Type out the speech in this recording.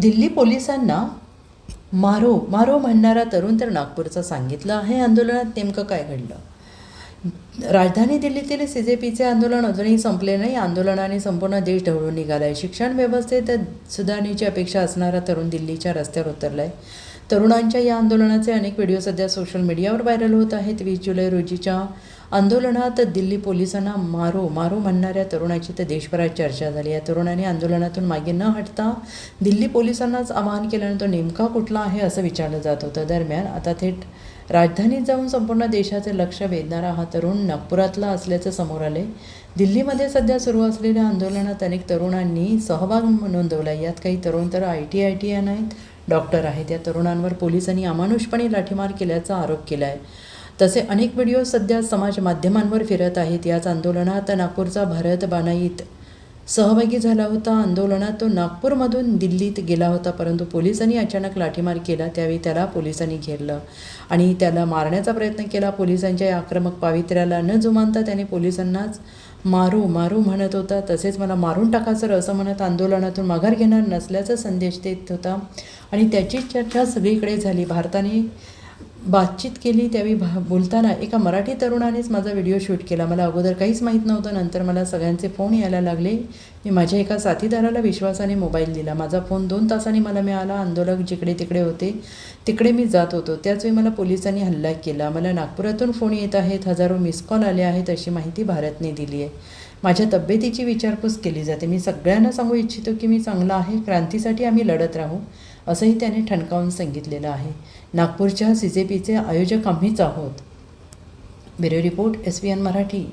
दिल्ली पोलिसांना मारो मारो म्हणणारा तरुण तर नागपूरचा सांगितलं आहे. आंदोलनात नेमकं काय घडलं? राजधानी दिल्लीतील CJPचे आंदोलन अजूनही संपले नाही. आंदोलनाने संपूर्ण देश ढवळून निघाला आहे. शिक्षण व्यवस्थेत सुधारणेची अपेक्षा असणारा तरुण दिल्लीच्या रस्त्यावर उतरला आहे. तरुणांच्या या आंदोलनाचे अनेक व्हिडिओ सध्या सोशल मीडियावर व्हायरल होत आहेत. 20 जुलै रोजीच्या आंदोलनात दिल्ली पोलिसांना मारो मारो म्हणणाऱ्या तरुणाची तर देशभरात चर्चा झाली. या तरुणाने आंदोलनातून मागे न हटता दिल्ली पोलिसांनाच आवाहन केल्यानं तो नेमका कुठला आहे असं विचारलं जात होतं. दरम्यान आता थेट राजधानीत जाऊन संपूर्ण देशाचे लक्ष वेधणारा हा तरुण नागपुरातला असल्याचं समोर आले. दिल्लीमध्ये सध्या सुरू असलेल्या आंदोलनात अनेक तरुणांनी सहभाग नोंदवला. यात काही तरुण तर ITN आहेत, डॉक्टर आहेत. या तरुणांवर पोलिसांनी अमानुषपणे लाठीमार केल्याचा आरोप केला आहे. तसे अनेक व्हिडिओ सध्या समाज माध्यमांवर फिरत आहेत. याच आंदोलनात नागपूरचा भारत बानाईत सहभागी झाला होता. आंदोलनात तो नागपूरमधून दिल्लीत गेला होता, परंतु पोलिसांनी अचानक लाठीमार केला. त्यावेळी त्याला पोलिसांनी घेरलं आणि त्याला मारण्याचा प्रयत्न केला. पोलिसांच्या या आक्रमक पावित्र्याला न जुमानता त्याने पोलिसांनाच मारू मारू म्हणत होता. तसेच मला मारून टाका सर असं म्हणत आंदोलनातून माघार घेणार नसल्याचा संदेश देत होता आणि त्याची चर्चा सगळीकडे झाली. भारताने बातचीत केली. त्यावेळी बोलताना एका मराठी तरुणानेच माझा व्हिडिओ शूट केला. मला अगोदर काहीच माहीत नव्हतं. नंतर मला सगळ्यांचे फोन यायला लागले. मी माझ्या एका साथीदाराला विश्वासाने मोबाईल दिला. माझा फोन 2 तासांनी मला मिळाला. आंदोलक जिकडे तिकडे होते तिकडे मी जात होतो. त्याचवेळी मला पोलिसांनी हल्ला केला. मला नागपुरातून फोन येत आहेत, हजारो मिस कॉल आले आहेत अशी माहिती भारतने दिली आहे. माझ्या तब्येतीची विचारपूस केली जाते. मी सगळ्यांना सांगू इच्छितो की मी चांगला आहे. क्रांतीसाठी आम्ही लढत राहू असंही त्याने ठणकावून सांगितलेलं आहे. नागपूरच्या CJPचे आयोजक आम्हीच आहोत. Bureau report SVN Marathi.